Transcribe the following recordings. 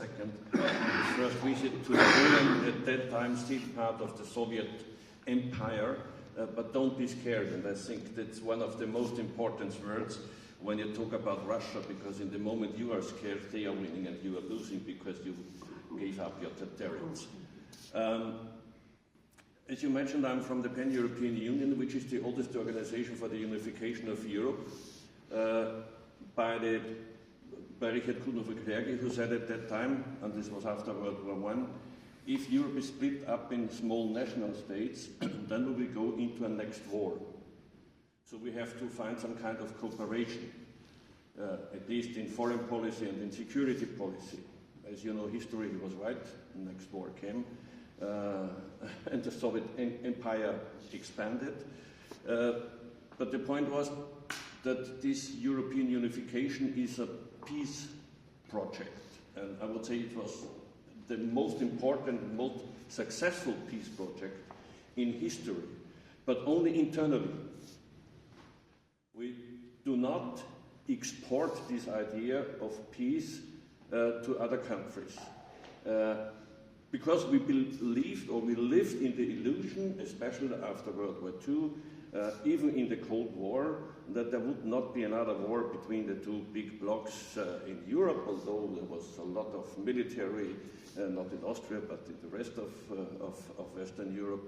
II, his first visit to Poland, at that time still part of the Soviet Empire. But don't be scared, and I think that's one of the most important words when you talk about Russia, because in the moment you are scared, they are winning and you are losing because you gave up your territories. As you mentioned, I'm from the Pan-European Union, which is the oldest organization for the unification of Europe, by Rainhard Kloucek, who said at that time, and this was after World War I, if Europe is split up in small national states, then we will go into a next war. So we have to find some kind of cooperation, at least in foreign policy and in security policy. As you know, history was right, the next war came, and the Soviet Empire expanded. But the point was that this European unification is a peace project, and I would say it was the most important, most successful peace project in history, but only internally. We do not export this idea of peace to other countries. Because we believed, or we lived in the illusion, especially after World War II, even in the Cold War, that there would not be another war between the two big blocs in Europe, although there was a lot of military, not in Austria, but in the rest of Western Europe.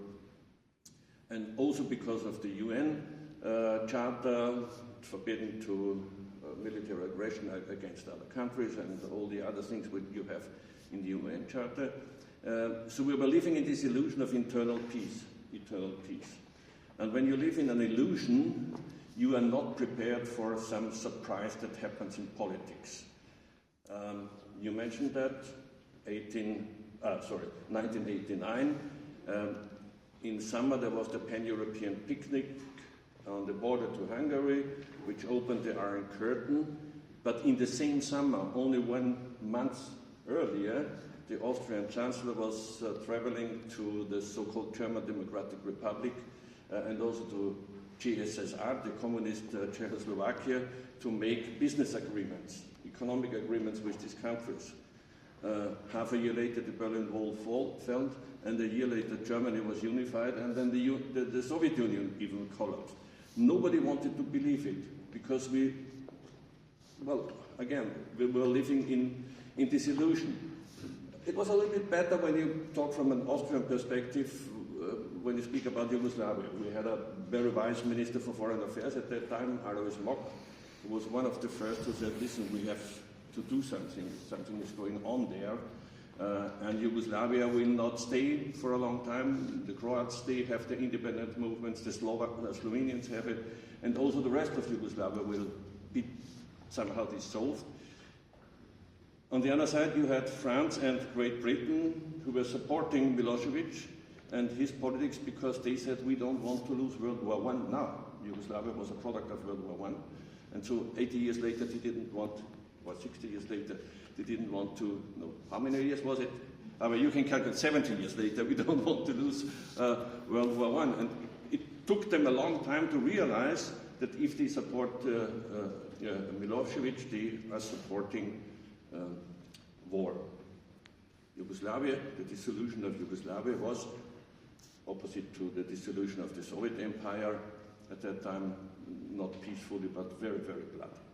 And also because of the UN Charter forbidding to military aggression against other countries and all the other things which you have in the UN Charter. So we were living in this illusion of internal peace, eternal peace. And when you live in an illusion, you are not prepared for some surprise that happens in politics. You mentioned that, 1989. In summer there was the Pan-European picnic on the border to Hungary, which opened the Iron Curtain. But in the same summer, only 1 month earlier, the Austrian Chancellor was traveling to the so-called German Democratic Republic and also to GSSR, the communist Czechoslovakia, to make business agreements, economic agreements with these countries. Half a year later, the Berlin Wall fell, and a year later, Germany was unified, and then the Soviet Union even collapsed. Nobody wanted to believe it, because we were living in this illusion. It was a little bit better when you talk from an Austrian perspective, when you speak about Yugoslavia. We had a very wise Minister for Foreign Affairs at that time, Alois Mock, who was one of the first who said, listen, we have to do something. Something is going on there. And Yugoslavia will not stay for a long time. The Croats, they have the independent movements, the Slovenians have it, and also the rest of Yugoslavia will be somehow dissolved. On the other side, you had France and Great Britain, who were supporting Milosevic and his politics because they said, we don't want to lose World War I now. Yugoslavia was a product of World War I. And so 80 years later, they didn't want, or 60 years later, they didn't want to, no, how many years was it? You can calculate 70 years later, we don't want to lose World War I. And it took them a long time to realize that if they support Milosevic, they are supporting war. Yugoslavia, the dissolution of Yugoslavia was opposite to the dissolution of the Soviet Empire at that time, not peacefully, but very, very bloody.